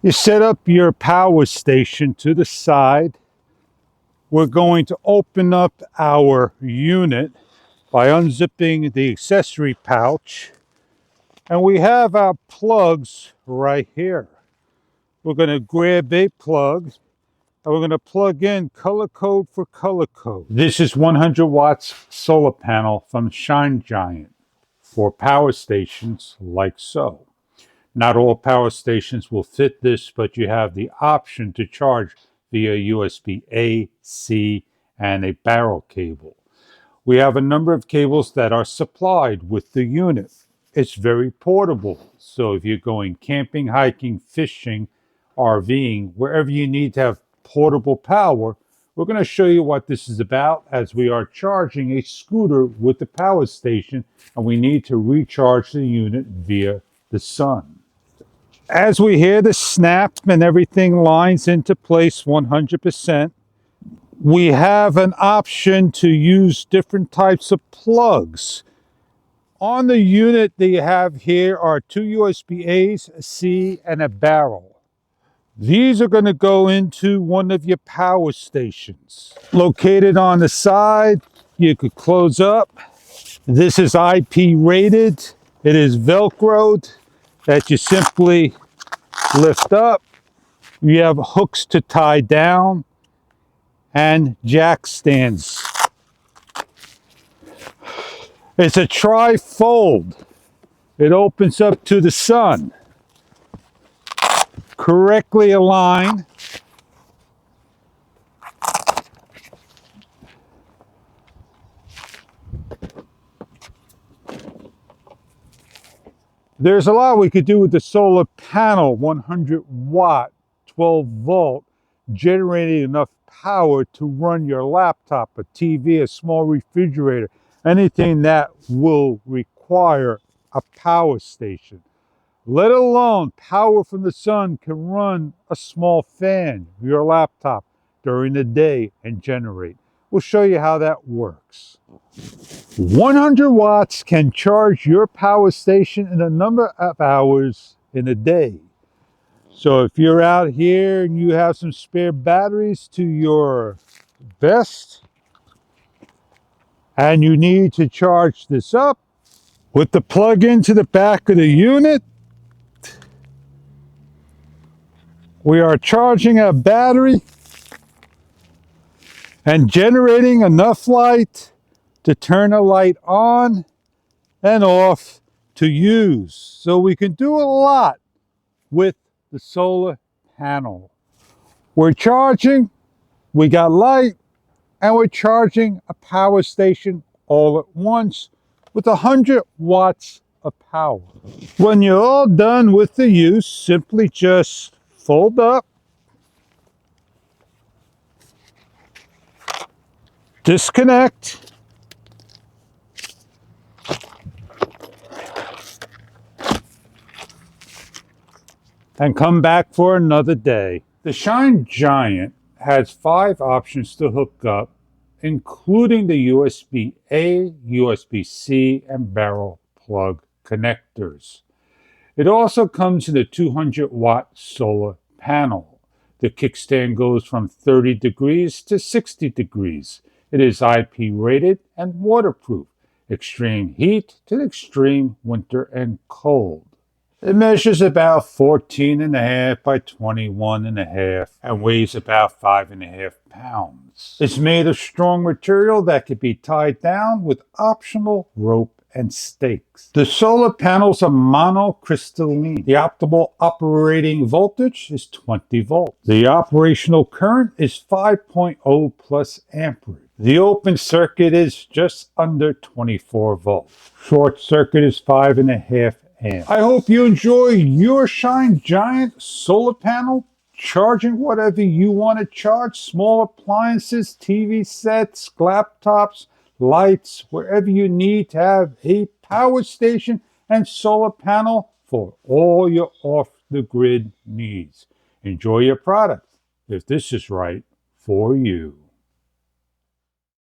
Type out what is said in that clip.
You set up your power station to the side. We're going to open up our unit by unzipping the accessory pouch. And we have our plugs right here. We're going to grab a plug and we're going to plug in color code for color code. This is 100 watts solar panel from Shine Giant for power stations like so. Not all power stations will fit this, but you have the option to charge via USB-A, C, and a barrel cable. We have a number of cables that are supplied with the unit. It's very portable, so if you're going camping, hiking, fishing, RVing, wherever you need to have portable power, we're going to show you what this is about as we are charging a scooter with the power station and we need to recharge the unit via the sun. As we hear the snap and everything lines into place 100%, we have an option to use different types of plugs. On the unit that you have here are two USB-A's, a C, and a barrel. These are going to go into one of your power stations. Located on the side, you could close up. This is IP rated. It is Velcroed that you simply lift up. You have hooks to tie down and jack stands. It's a tri-fold. It opens up to the sun. Correctly aligned. There's a lot we could do with the solar panel, 100 watt, 12 volt, generating enough power to run your laptop, a TV, a small refrigerator, anything that will require a power station. Let alone power from the sun can run a small fan, your laptop, during the day and generate. We'll show you how that works. 100 watts can charge your power station in a number of hours in a day. So if you're out here and you have some spare batteries to your vest and you need to charge this up with the plug into the back of the unit, we are charging a battery and generating enough light to turn a light on and off to use. So we can do a lot with the solar panel. We're charging, we got light, and we're charging a power station all at once with 100 watts of power. When you're all done with the use, simply just fold up, disconnect, and come back for another day. The Shine Giant has 5 options to hook up, including the USB-A, USB-C, and barrel plug connectors. It also comes in a 200 watt solar panel. The kickstand goes from 30 degrees to 60 degrees. It is IP rated and waterproof. Extreme heat to extreme winter and cold. It measures about 14.5 by 21.5 and weighs about 5.5 pounds. It's made of strong material that can be tied down with optional rope and stakes. The solar panels are monocrystalline. The optimal operating voltage is 20 volts. The operational current is 5.0 plus amperage. The open circuit is just under 24 volts. Short circuit is 5.5 amps. I hope you enjoy your Shine Giant solar panel, charging whatever you want to charge, small appliances, TV sets, laptops, lights, wherever you need to have a power station and solar panel for all your off-the-grid needs. Enjoy your product if this is right for you.